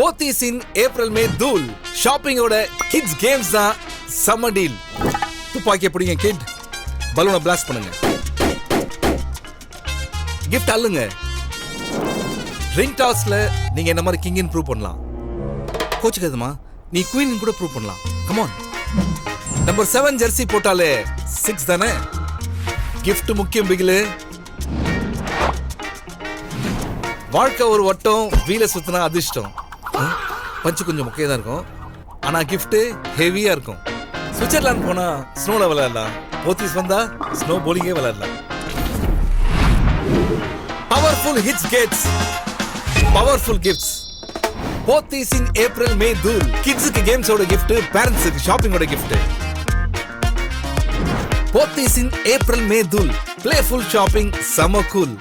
Pothys in April May தூள் ஷாப்பிங்கோட kids games தான் summer deal. துப்பாக்கிய பிடிங்க கிட், பலூனை பிளாஸ்ட் பண்ணுங்க, கிஃப்ட் அள்ளுங்க. ரிங் டாஸ்ல நீங்க என்ன மாதிரி கிங் ப்ரூவ் பண்ணலாம். கோச்சுக்காதமா, நீ குவீன் கூட ப்ரூவ் பண்ணலாம். Come on. நம்பர் 7 ஜெர்சி போட்டாலே 6 தானே. கிஃப்ட் முக்கியம் பிகிலு. வாழ்க்கை ஒரு வட்டம், வீல சுத்தினா அதிர்ஷ்டம். பஞ்சு கொஞ்சம் முக்கியம் தான் இருக்கும், ஆனா கிஃப்ட் ஹெவியா இருக்கும். சுவிட்சர்லாந்து போனா ஸ்னோல விளையாடலாம், போத்தீஸ் வந்தா ஸ்னோ போலிங்கே விளையாடலாம். Powerful hits gates, powerful gifts. Pothys in April May தூள். கிட்ஸுக்கு கேம்ஸோட கிஃப்ட், பேரண்ட்ஸுக்கு ஷாப்பிங்கோட gift. Pothys in April May தூள். Playful shopping, summer cool.